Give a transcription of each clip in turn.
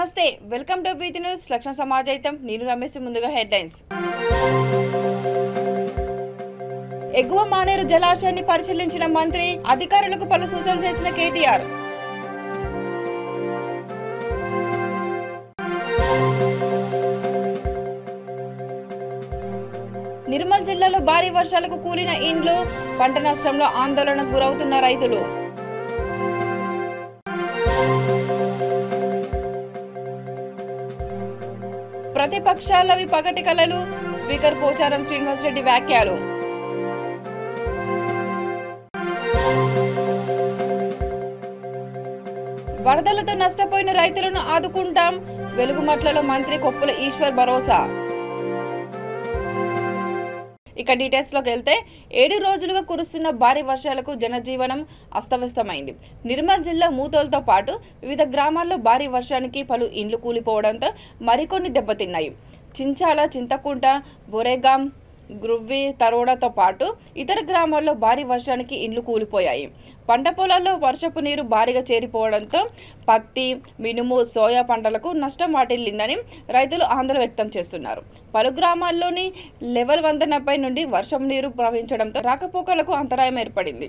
నమస్తే welcome to బీతి news లక్షణ సమాజైతం నేను రమేష్ ముందుగా హెడ్లైన్స్ ఎగువ మానేరు జలాశయాన్ని పరిశీలించిన మంత్రి అధికారులకు పలు సూచనలు చేసిన కేటీఆర్ నిర్మల్ జిల్లాలో భారీ వర్షాలకు కూలిన ఇండ్లు పంట నష్టంలో ఆందోళనకు గురవుతున్న రైతులు ప్రతిపక్షాలవి పగటి కలలు స్పీకర్ పోచారం శ్రీనివాసరెడ్డి వ్యాఖ్యలు వరదలతో నష్టపోయిన రైతులను ఆదుకుంటాం వెలుగుమట్లలో మంత్రి కొప్పుల ఈశ్వర్ భరోసా ఇక డీటెయిల్స్ లోకి వెళ్తే 7 రోజులుగా కురుస్తున్న భారీ వర్షాలకు జనజీవనం అస్తవ్యస్తమైంది. నిర్మల్ జిల్లా మూతోల్తో పాటు వివిధ గ్రామాల్లో భారీ వర్షానికి పలు ఇండ్లు కూలిపోవడంతో మరికొన్ని దెబ్బతిన్నాయి. చించాల, చింతకుంట, బొరేగాం, గ్రువ్వి, తరోడాతో పాటు ఇతర గ్రామాల్లో భారీ వర్షానికి ఇండ్లు కూలిపోయాయి. పంట పొలాల్లో వర్షపు నీరు భారీగా చేరిపోవడంతో పత్తి, మినుము, సోయా పంటలకు నష్టం వాటిల్లిందని రైతులు ఆందోళన వ్యక్తం చేస్తున్నారు. పలు గ్రామాల్లోని లెవెల్ వంతెనపై నుండి వర్షం నీరు ప్రవహించడంతో రాకపోకలకు అంతరాయం ఏర్పడింది.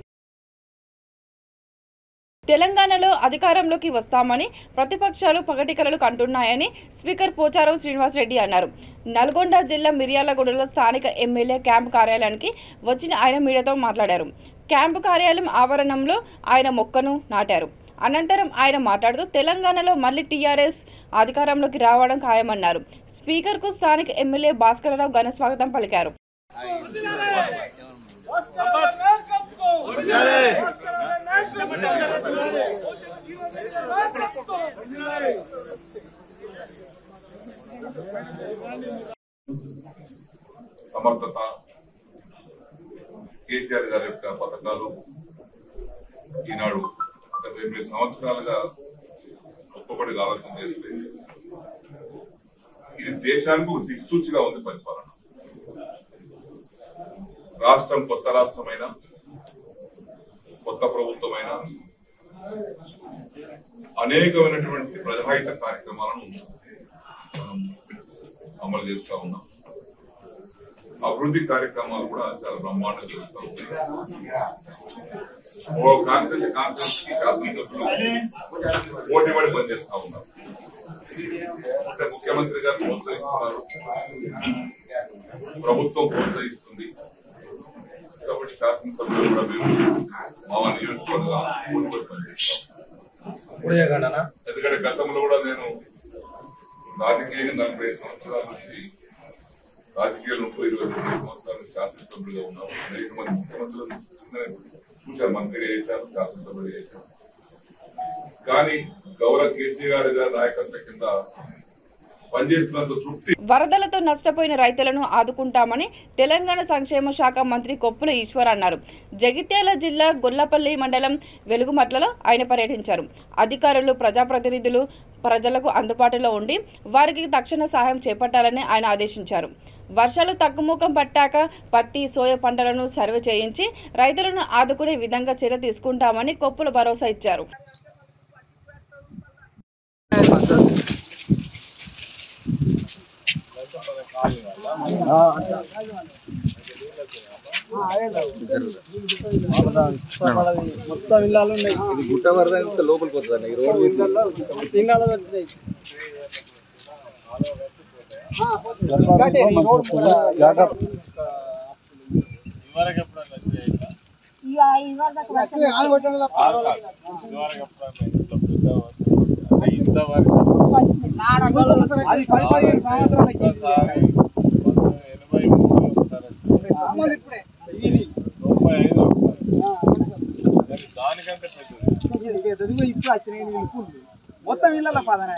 తెలంగాణలో అధికారంలోకి వస్తామని ప్రతిపక్షాలు పగటి కలలు కంటున్నాయని స్పీకర్ పోచారం శ్రీనివాసరెడ్డి అన్నారు. నల్గొండ జిల్లా మిర్యాలగూడలో స్థానిక ఎమ్మెల్యే క్యాంపు కార్యాలయానికి వచ్చిన ఆయన మీడియాతో మాట్లాడారు. క్యాంపు కార్యాలయం ఆవరణంలో ఆయన మొక్కను నాటారు. అనంతరం ఆయన మాట్లాడుతూ తెలంగాణలో మళ్లీ టీఆర్ఎస్ అధికారంలోకి రావడం ఖాయమన్నారు. స్పీకర్కు స్థానిక ఎమ్మెల్యే భాస్కరరావు ఘన స్వాగతం పలికారు. సమర్థత కేసీఆర్ గారి యొక్క పథకాలు ఈనాడు గత 8 సంవత్సరాలుగా ఒక్కొక్కటిగా ఆలోచన చేస్తే ఇది దేశానికి ఒక దిక్సూచిగా ఉంది పరిపాలన. రాష్ట్రం కొత్త రాష్ట్రమైనా కొత్త ప్రభుత్వమైనా అనేకమైనటువంటి ప్రజాహిత కార్యక్రమాలను మనం అమలు చేస్తూ ఉన్నాం. అభివృద్ధి కార్యక్రమాలు కూడా చాలా బ్రహ్మాండంగా జరుగుతూ ఉన్నాయి. ఓ కాన్స్టిట్యూన్స్ కి శాసనసభ్యులు పోటీపడి పనిచేస్తూ ఉన్నారు. అంటే ముఖ్యమంత్రి గారు ప్రోత్సహిస్తున్నారు, ప్రభుత్వం ప్రోత్సహిస్తుంది కాబట్టి శాసనసభ్యులు కూడా మేము మా నియోజకవర్గంగా పోటీపడి పనిచేస్తాం. ఎందుకంటే గతంలో కూడా నేను రాజకీయంగా 45 సంవత్సరాల నుంచి రాజకీయాలు 29 సంవత్సరాలు శాసనసభ్యులుగా ఉన్నాం. అనేక మంది ముఖ్యమంత్రులను చూశారు, మంత్రి చేశారు, శాసనసభ్యులు చేశారు. కానీ గౌరవ కేసీఆర్ గారి నాయకత్వం కింద పనిచేస్తున్నంత తృప్తి. వరదలతో నష్టపోయిన రైతులను ఆదుకుంటామని తెలంగాణ సంక్షేమ శాఖ మంత్రి కొప్పుల ఈశ్వర్ అన్నారు. జగిత్యాల జిల్లా గొల్లపల్లి మండలం వెలుగుమట్లలో ఆయన పర్యటించారు. అధికారులు, ప్రజాప్రతినిధులు ప్రజలకు అందుబాటులో ఉండి వారికి తక్షణ సహాయం చేపట్టాలని ఆయన ఆదేశించారు. వర్షాలు తగ్గుముఖం పట్టాక పత్తి, సోయా పంటలను సర్వే చేయించి రైతులను ఆదుకునే విధంగా చర్య తీసుకుంటామని కొప్పుల భరోసా ఇచ్చారు. మొత్తం ఇళ్ళలో ఉన్నాయి. ఇది గుట్ట వరద లోపలికి పోతుంది. ఈ రోడ్డు ఇళ్ళలో వచ్చినాయి. మొత్తం ఇళ్ళ పదన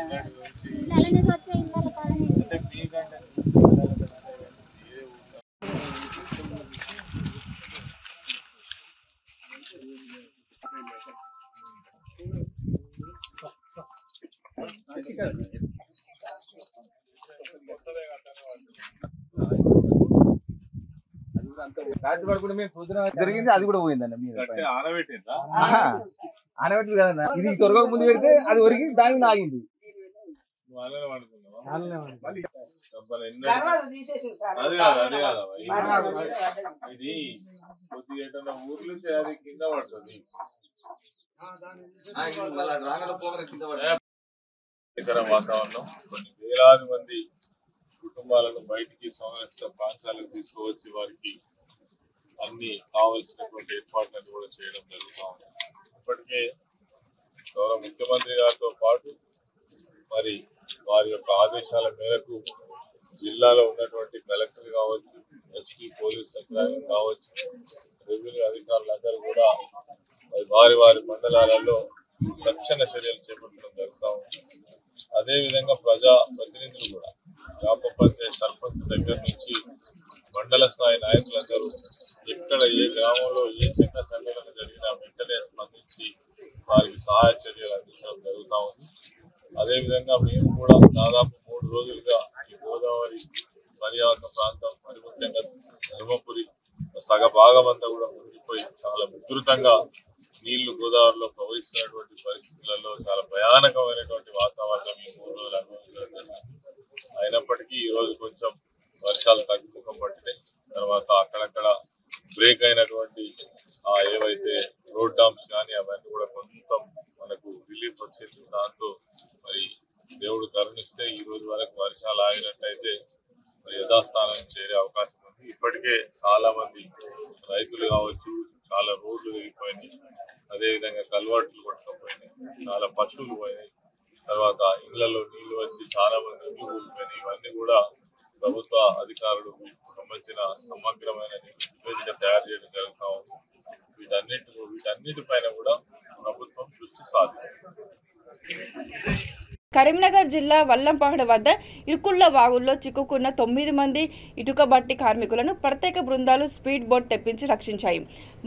రాత్రి పడుకుంటే మేము పొద్దున జరిగింది, అది కూడా పోయిందండి. ఆనబెట్టి కదన్నా, ఇది తొరగక ముందు పెడితే అది ఒరిగి దానికి ఆగింది. ఇది కొద్దిగా ఏదైనా ఊర్లు అది కింద పడుతుంది. వాతావరణం కొన్ని వేలాది మంది కుటుంబాలను బయటికి సంరక్షిత ప్రాంతాలకు తీసుకువచ్చి వారికి అన్ని కావలసినటువంటి ఏర్పాట్లను కూడా చేయడం జరుగుతూ ఉంది. ఇప్పటికే గౌరవ ముఖ్యమంత్రి గారితో పాటు మరి వారి యొక్క ఆదేశాల మేరకు జిల్లాలో ఉన్నటువంటి కలెక్టర్ కావచ్చు, ఎస్పీ పోలీస్ యంత్రాంగం కావచ్చు, రెవెన్యూ అధికారులందరూ కూడా వారి వారి మండలాలలో రక్షణ చర్యలు చేపట్టడం జరుగుతూ ఉంది. అదేవిధంగా ప్రజా ప్రతినిధులు కూడా గ్రామ పంచాయతీ సర్పంచ్ దగ్గర నుంచి మండల స్థాయి నాయకులందరూ ఎక్కడ ఏ గ్రామంలో ఏ చిన్న సంఘటన జరిగినా వెంటనే స్పందించి వారికి సహాయ చర్యలు అందించడం జరుగుతూ ఉంది. అదేవిధంగా మేము కూడా దాదాపు 3 రోజులుగా ఈ గోదావరి పర్యావరణ ప్రాంతం మరి ముఖ్యంగా ధర్మపురి సగ భాగం అంతా కూడా మునిగిపోయి చాలా విస్తృతంగా నీళ్లు గోదావరిలో ప్రవహిస్తున్నటువంటి పరిస్థితులలో చాలా భయానకమైనటువంటి వాతావరణం ఈ 3 రోజులు అనుభవించడం జరిగింది. అయినప్పటికీ ఈ రోజు కొంచెం వర్షాలు తగ్గుముఖం పట్టినాయి. తర్వాత అక్కడక్కడ బ్రేక్ అయినటువంటి ఏవైతే రోడ్ డామ్స్ కానీ అవన్నీ కూడా కొంచెం మనకు రిలీఫ్ వచ్చింది. దాంతో మరి దేవుడు కరుణిస్తే ఈ రోజు వరకు వర్షాలు ఆగినట్టయితే మరి యథాస్థానం చేరే అవకాశం ఉంది. ఇప్పటికే చాలా మంది రైతులు కావచ్చు, చాలా రోడ్లు వెళ్ళిపోయినాయి, అదేవిధంగా కల్వర్ట్లు కొట్టుకుపోయినాయి, చాలా పశువులు పోయినాయి, తర్వాత ఇళ్లలో నీళ్లు వచ్చి చాలా మంది ఇల్లు కూలిపోయినాయి. ఇవన్నీ కూడా ప్రభుత్వ అధికారులు వీటికి సంబంధించిన సమగ్రమైన నివేదిక తయారు చేయడం జరుగుతూ ఉంది. వీటన్నిటిపైన కూడా ప్రభుత్వం దృష్టి సాధిస్తుంది. కరీంనగర్ జిల్లా వల్లంపహడ వద్ద ఇరుకుళ్ల వాగుల్లో చిక్కుకున్న 9 మంది ఇటుక బట్టి కార్మికులను ప్రత్యేక బృందాలు స్పీడ్ బోట్ తెప్పించి రక్షించాయి.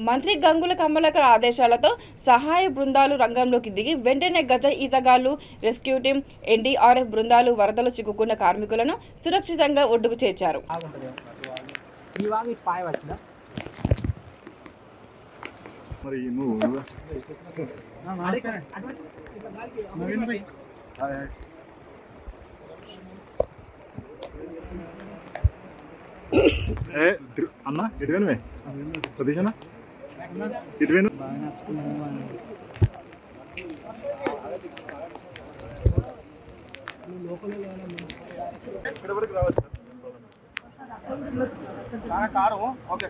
మంత్రి గంగుల కమలాకర్ ఆదేశాలతో సహాయ బృందాలు రంగంలోకి దిగి వెంటనే గజ ఈతగాళ్లు, రెస్క్యూ టీం, ఎన్డీఆర్ఎఫ్ బృందాలు వరదలు చిక్కుకున్న కార్మికులను సురక్షితంగా ఒడ్డుకు చేర్చారు. అన్నా ఇటువేనువే సతీష్ అన్న ఇటువేను ఇక్కడ వరకు రావచ్చు కారు. ఓకే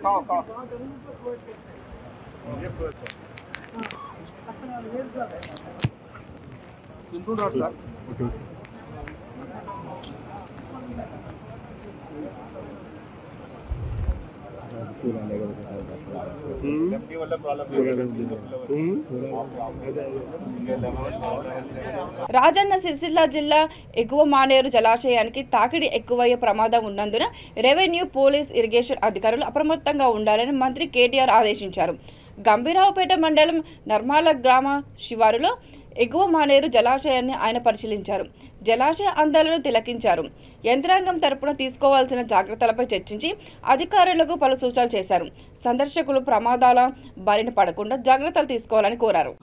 తింటుంటారు సార్. ఓకే రాజన్న సిరిసిల్ల జిల్లా ఎగువ మానేరు జలాశయానికి తాకిడి ఎక్కువయ్యే ప్రమాదం ఉన్నందున రెవెన్యూ, పోలీస్, ఇరిగేషన్ అధికారులు అప్రమత్తంగా ఉండాలని మంత్రి కేటీఆర్ ఆదేశించారు. గంభీరావుపేట మండలం నర్మాల గ్రామ శివారులో ఎగువ మానేరు జలాశయాన్ని ఆయన పరిశీలించారు. జలాశయ అందాలను తిలకించారు. యంత్రాంగం తరపున తీసుకోవాల్సిన జాగ్రత్తలపై చర్చించి అధికారులకు పలు సూచనలు చేశారు. సందర్శకులు ప్రమాదాల బారిన పడకుండా జాగ్రత్తలు తీసుకోవాలని కోరారు.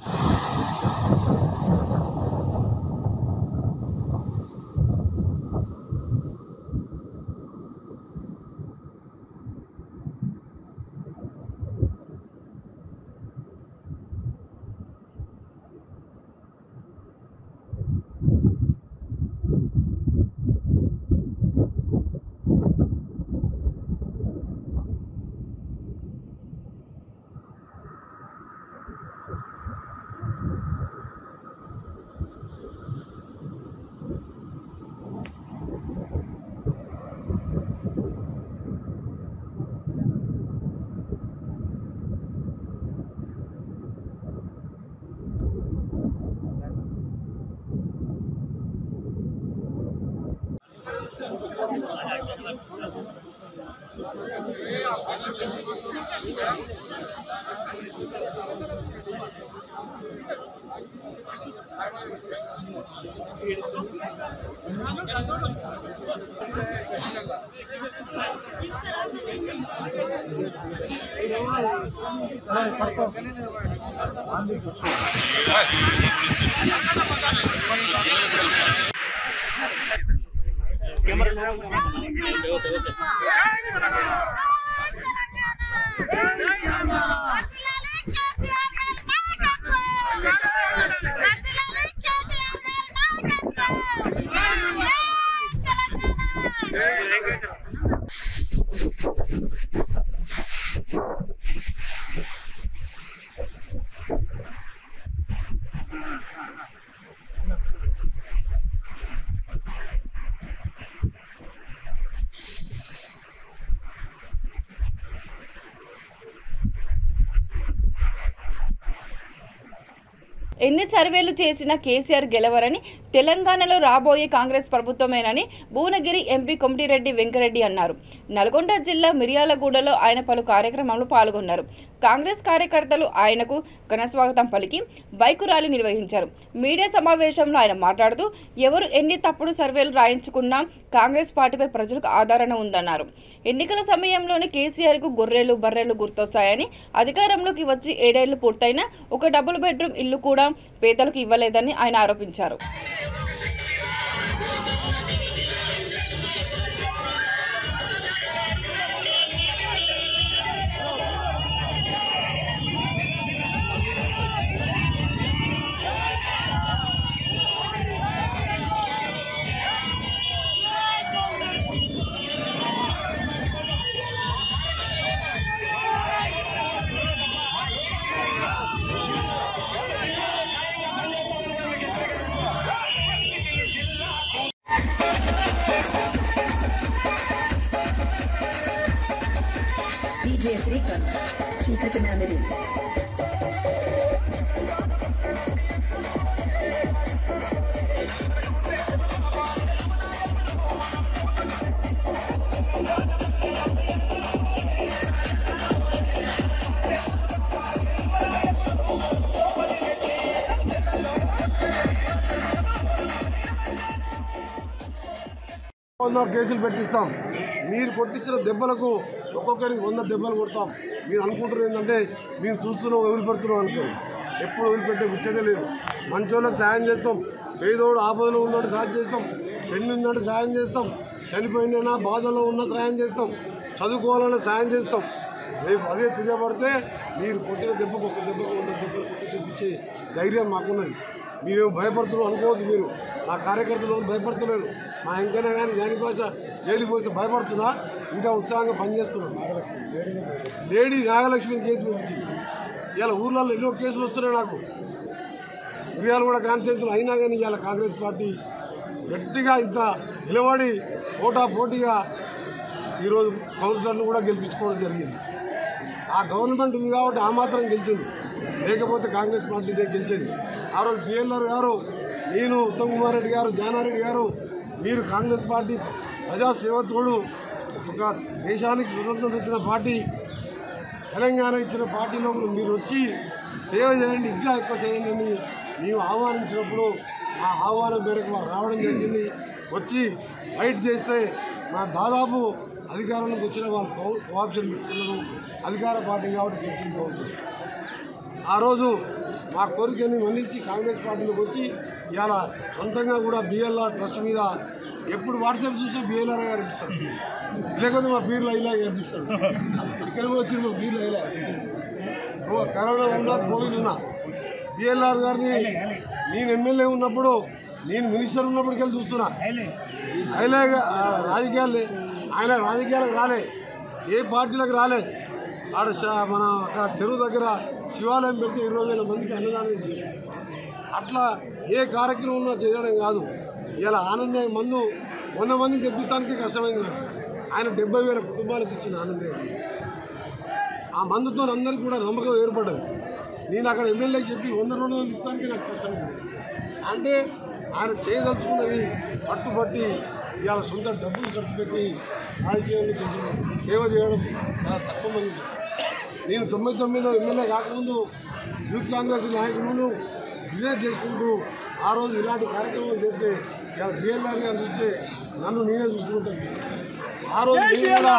ఎన్ని సర్వేలు చేసినా కేసీఆర్ గెలవరని, తెలంగాణలో రాబోయే కాంగ్రెస్ ప్రభుత్వమేనని భువనగిరి ఎంపీ కొమటిరెడ్డి వెంకరెడ్డి అన్నారు. నల్గొండ జిల్లా మిర్యాలగూడలో ఆయన పలు కార్యక్రమాల్లో పాల్గొన్నారు. కాంగ్రెస్ కార్యకర్తలు ఆయనకు ఘనస్వాగతం పలికి బైకు ర్యాలీ నిర్వహించారు. మీడియా సమావేశంలో ఆయన మాట్లాడుతూ ఎవరు ఎన్ని తప్పుడు సర్వేలు రాయించుకున్నా కాంగ్రెస్ పార్టీపై ప్రజలకు ఆదరణ ఉందన్నారు. ఎన్నికల సమయంలోనే కేసీఆర్కు గొర్రెలు బర్రెలు గుర్తొస్తాయని, అధికారంలోకి వచ్చి 7 ఏళ్లు పూర్తయినా ఒక డబుల్ బెడ్రూమ్ ఇల్లు కూడా పేదలకు ఇవ్వలేదని ఆయన ఆరోపించారు. DJ Srikanth, Chikatanamiri. కేసులు పెట్టిస్తాం. మీరు కొట్టించిన దెబ్బలకు ఒక్కొక్కరికి 100 దెబ్బలు కొడతాం. మీరు అనుకుంటారు ఏంటంటే మేము చూస్తున్నాం వదిలిపెడుతున్నాం అనుకోండి. ఎప్పుడు వదిలిపెట్టే ముచ్చటే లేదు. మంచోళ్ళకి సాయం చేస్తాం, పేదోడు ఆపదలో ఉన్నట్టు సాయం చేస్తాం, పెళ్లి ఉన్నట్టు సాయం చేస్తాం, చనిపోయినా బాధలో ఉన్న సాయం చేస్తాం, చదువుకోవాలన్నా సాయం చేస్తాం. రేపు అదే తిరగబడితే మీరు కొట్టిన దెబ్బకు 1 దెబ్బకు 100 దెబ్బలు కొట్టి చూపించే ధైర్యం మాకున్నది. మీరేమో భయపడుతున్నాం అనుకోవద్దు. మీరు మా కార్యకర్తలు భయపడుతున్నారు. మా ఎంకైనా కానీ జానిపాష జైలుకి పోతే భయపడుతున్నా, ఇంకా ఉత్సాహంగా పనిచేస్తున్నాం. లేడీ నాగలక్ష్మిని కేసు పెట్టించింది. ఇవాళ ఊర్లలో ఎన్నో కేసులు వస్తున్నాయి. నాకు మిర్యాలు కూడా కాన్స్టిట్యూన్సీలు అయినా కానీ ఇవాళ కాంగ్రెస్ పార్టీ గట్టిగా ఇంత నిలబడి పోటాపోటీగా ఈరోజు కౌన్సిలర్లు కూడా గెలిపించుకోవడం జరిగింది. ఆ గవర్నమెంట్ ఉంది కాబట్టి ఆ మాత్రం గెలిచింది, లేకపోతే కాంగ్రెస్ పార్టీనే గెలిచేది. ఆ రోజు బిఎల్ఆర్ గారు, నేను, ఉత్తమ్ కుమార్ రెడ్డి గారు, జానారెడ్డి గారు, మీరు కాంగ్రెస్ పార్టీ ప్రజాసేవకుడు, ఒక దేశానికి స్వతంత్రం ఇచ్చిన పార్టీ, తెలంగాణ ఇచ్చిన పార్టీలో మీరు వచ్చి సేవ చేయండి, ఇంకా ఎక్కువ చేయండి అని మేము ఆహ్వానించినప్పుడు ఆ ఆహ్వానం మేరకు వారు రావడం జరిగింది. వచ్చి ఫైట్ చేస్తే మా దాదాపు అధికారంలోకి వచ్చిన వాళ్ళు కోఆప్షన్ పెట్టుకున్నారు. అధికార పార్టీ కాబట్టి గెలిచింది. ఆ రోజు మా కోరికని మన్నించి కాంగ్రెస్ పార్టీలోకి వచ్చి ఇవాళ సొంతంగా కూడా బిఎల్ఆర్ ట్రస్ట్ మీద ఎప్పుడు వాట్సాప్ చూస్తే బిఎల్ఆర్ గారు అనిపిస్తాడు, లేకపోతే మా బీర్లు అయిలా అనిపిస్తాడు. ఇక్కడ కూడా వచ్చి మా బీర్లు అయిలా కరోనా ఉన్నా కోవిడ్ ఉన్నా బిఎల్ఆర్ గారిని నేను ఎమ్మెల్యే ఉన్నప్పుడు, నేను మినిస్టర్ ఉన్నప్పటికెళ్ళి చూస్తున్నా. అయినా రాజకీయాలు ఆయన రాజకీయాలకు రాలే, ఏ పార్టీలకు రాలే. ఆడ మన అక్కడ చెరువు దగ్గర శివాలయం పెడితే 20,000 మందికి అన్నదానం ఇచ్చింది. అట్లా ఏ కార్యక్రమం చేయడం కాదు. ఇలా ఆనంద మందు 100 మందికి తెప్పించడానికి కష్టమైంది నాకు. ఆయన 70,000 కుటుంబాలకు ఇచ్చిన ఆనందే. ఆ మందుతో అందరికీ కూడా నమ్మకం ఏర్పడ్డది. నేను అక్కడ ఎమ్మెల్యేకి చెప్పి 100-200 ఇస్తానికి నాకు కష్టమైంది. అంటే ఆయన చేయదలుచుకున్నవి పట్టుబట్టి ఇవాళ సొంత డబ్బులు ఖర్చు పెట్టి రాజకీయాలు చేసి సేవ చేయడం చాలా తక్కువ మంది. నేను 99లో ఎమ్మెల్యే కాకముందు యూత్ కాంగ్రెస్ నాయకులను బిజినెస్ చేసుకుంటూ ఆ రోజు ఇలాంటి కార్యక్రమాలు చేస్తే ఇలా బిఎల్ఆర్ గారు చూస్తే నన్ను నేనే చూసుకుంటాను. ఆ రోజు మీరు కూడా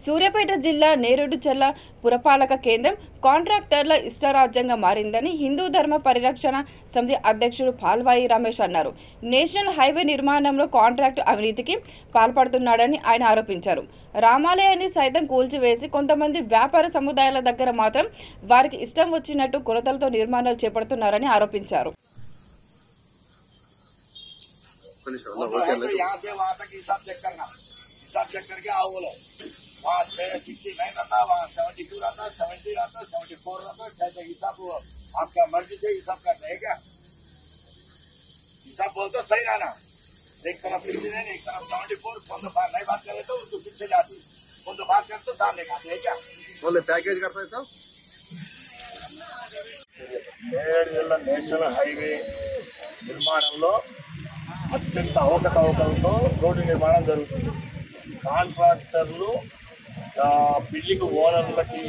సూర్యాపేట జిల్లా నేరేడుచర్ల పురపాలక కేంద్రం కాంట్రాక్టర్ల ఇష్టరాజ్యంగా మారిందని హిందూ ధర్మ పరిరక్షణ సమితి అధ్యక్షుడు పాల్వాయి రమేష్ అన్నారు. నేషనల్ హైవే నిర్మాణంలో కాంట్రాక్టు అవినీతికి పాల్పడుతున్నాడని ఆయన ఆరోపించారు. రామాలయాన్ని సైతం కూల్చివేసి కొంతమంది వ్యాపార సముదాయాల దగ్గర మాత్రం వారికి ఇష్టం వచ్చినట్టు కొలతలతో నిర్మాణాలు చేపడుతున్నారని ఆరోపించారు. हिसाब चेक करके आओ बोलो. वहाँ 69 रहता, वहाँ 72 रहता, 70 रहता, 74 रहता. कैसे हिसाब हुआ? आपका मर्जी से हिसाब करते है क्या? हिसाब बोल तो सही रहना. एक तरफ 69, एक तरफ 74. कौन तो बात नहीं बात करे तो उनको पीछे जाती. कौन तो बात करते तो सामने आते है क्या? बोले पैकेज करता है सब. నేరేడు జిల్లా నేషనల్ హైవే నిర్మాణంలో అత్యంత అవకతవకలతో రోడ్డు నిర్మాణం జరుగుతుంది. కాంట్రాక్టర్లు బిల్డింగ్ ఓనర్లకి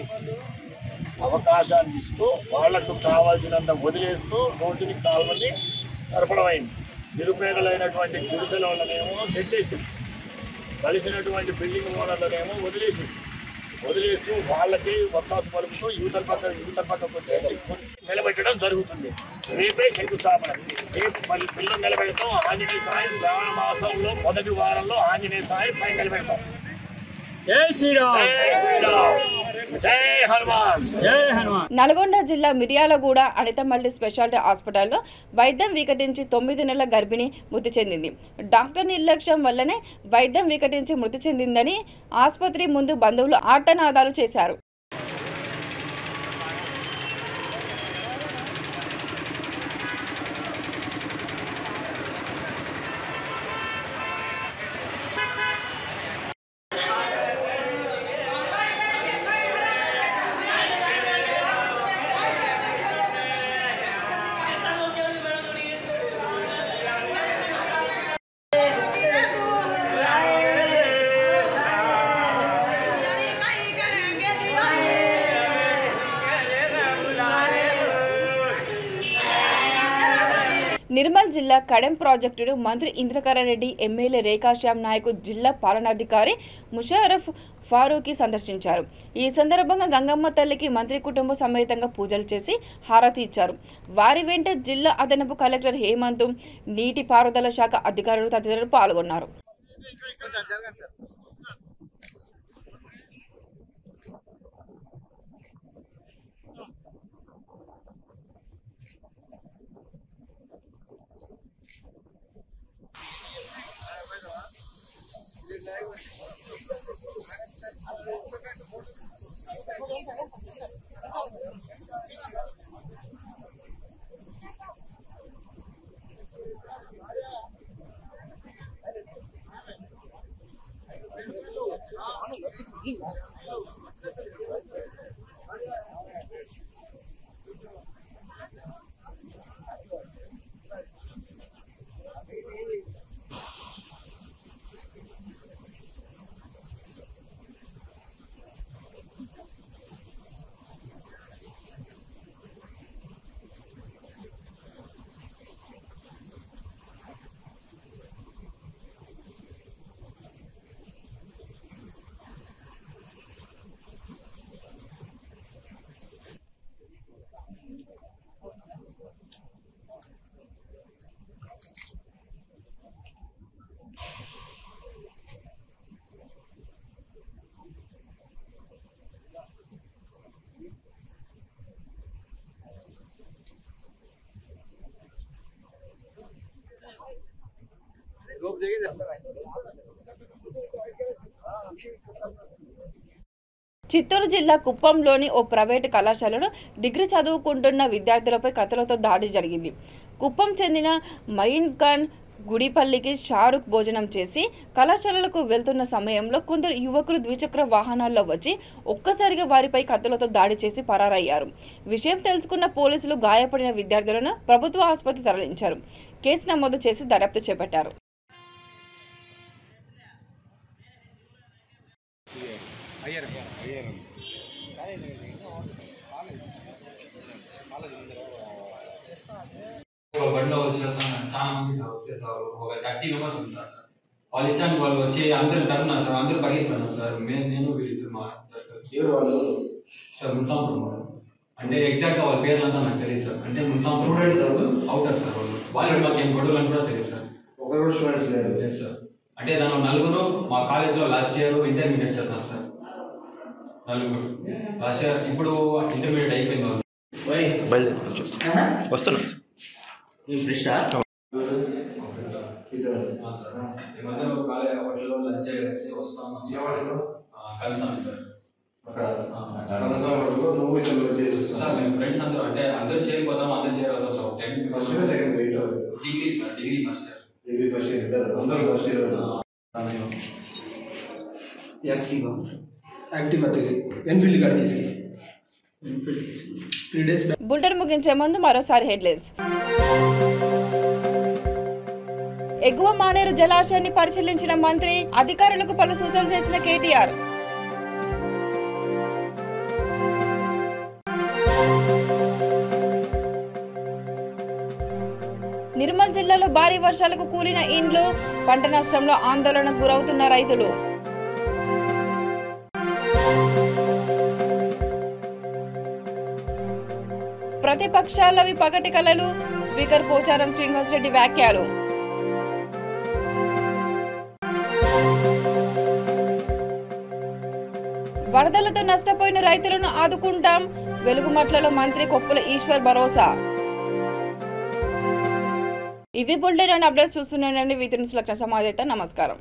అవకాశాన్ని ఇస్తూ వాళ్లకు కావాల్సినంత వదిలేస్తూ రోడ్డుని కావాలని సరఫలమైంది. నిరుపేదలైనటువంటి గుడిసెలనేమో నెట్టేసింది, కలిసినటువంటి బిల్డింగ్ ఓనర్లనేమో వదిలేస్తూ వాళ్ళకి వత్తాసు పలుకుతూ యువతల పక్కకు వచ్చేసి నిలబెట్టడం జరుగుతుంది. రేపే శంకుస్థాపన. రేపు పిల్లలు నిలబెడతాం. ఆంజనేయ స్వామి శ్రావణ మాసంలో మొదటి వారంలో ఆంజనేయ స్వామి పై నిలబెడతాం. జై శ్రీరామ్, జై హనుమాన్, జై హనుమాన్. నల్గొండ జిల్లా మిర్యాలగూడ అనిత మల్టీ స్పెషాలిటీ హాస్పిటల్లో వైద్యం వికటించి 9 నెలల గర్భిణి మృతి చెందింది. డాక్టర్ నిర్లక్ష్యం వల్లనే వైద్యం వికటించి మృతి చెందిందని ఆసుపత్రి ముందు బంధువులు ఆర్తనాదాలు చేశారు. నిర్మల్ జిల్లా కడెం ప్రాజెక్టును మంత్రి ఇంద్రకరణ్ రెడ్డి, ఎమ్మెల్యే రేఖాశ్యామ్ నాయక్, జిల్లా పాలనాధికారి ముషారఫ్ ఫారూఖీ సందర్శించారు. ఈ సందర్భంగా గంగమ్మ తల్లికి మంత్రి కుటుంబ సమేతంగా పూజలు చేసి హారతి ఇచ్చారు. వారి వెంట జిల్లా అదనపు కలెక్టర్ హేమంత్, నీటి పారుదల శాఖ అధికారులు తదితరులు పాల్గొన్నారు. చిత్తూరు జిల్లా కుప్పంలోని ఓ ప్రైవేటు కళాశాలలో డిగ్రీ చదువుకుంటున్న విద్యార్థులపై కత్తులతో దాడి జరిగింది. కుప్పం చెందిన మయిన్ ఖాన్ గుడిపల్లికి షారుఖ్ భోజనం చేసి కళాశాలలకు వెళ్తున్న సమయంలో కొందరు యువకులు ద్విచక్ర వాహనాల్లో వచ్చి ఒక్కసారిగా వారిపై కత్తులతో దాడి చేసి పరారయ్యారు. విషయం తెలుసుకున్న పోలీసులు గాయపడిన విద్యార్థులను ప్రభుత్వ ఆసుపత్రికి తరలించారు. కేసు నమోదు చేసి దర్యాప్తు చేపట్టారు. బండిలో వచ్చేసాను చాలా మంది సార్ వచ్చేసారు. ఒక 30 మెంబర్స్ ఉంటారు సార్. వాళ్ళ ఇష్టానికి వాళ్ళు వచ్చి అందరు తరున్నారు సార్, అందరూ పరిగెత్తున్నారు సార్. నేను వీళ్ళిద్దరు సార్ మున్సాంపురం. అంటే ఎగ్జాక్ట్గా వాళ్ళ పేర్లు అంతా నాకు తెలియదు సార్. అంటే మున్సాంపురం అవుతారు సార్ వాళ్ళకి మాకు ఏం గొడవలు అని కూడా తెలియదు సార్. ఒకరు స్టూడెంట్స్ లేదు సార్. అంటే దానిలో నలుగురు మా కాలేజ్లో లాస్ట్ ఇయర్ ఇంటర్మీడియట్ చేస్తాను సార్. నలుగురు లాస్ట్ ఇయర్, ఇప్పుడు ఇంటర్మీడియట్ అయిపోయింది వాళ్ళు. వస్తున్నాను ఈ మధ్యలో కాలేజ్ హోటల్లో లంచ్ చేసి వస్తాము కలిసాను సార్. సార్ మేము ఫ్రెండ్స్ అందరూ అంటే అందరూ చేరిపోతాము, అందరూ చేరవస్తాం sir. 10 degree sir, degree first year. Bulletin ముగించే ముందు మరోసారి హెడ్లైన్స్. ఎగువ మానేరు జలాశయాన్ని పరిశీలించిన మంత్రి, అధికారులకు పలు సూచనలు చేసిన కేటీఆర్. నిర్మల్ జిల్లాలో భారీ వర్షాలకు కూలిన ఇండ్లు, పంట నష్టంలో ఆందోళనకు గురవుతున్న రైతులు. ప్రతిపక్షాలవి పగటి కలలు, స్పీకర్ పోచారం శ్రీనివాసరెడ్డి వ్యాఖ్యలు. వరదలతో నష్టపోయిన రైతులను ఆదుకుంటాం, వెలుగుమట్లలో మంత్రి కొప్పుల ఈశ్వర్ భరోసా. ఇవి బులెటిన్ అప్డేట్స్ చూస్తున్నానండి. వీటి నుంచి లక్షణ సమాజం. నమస్కారం.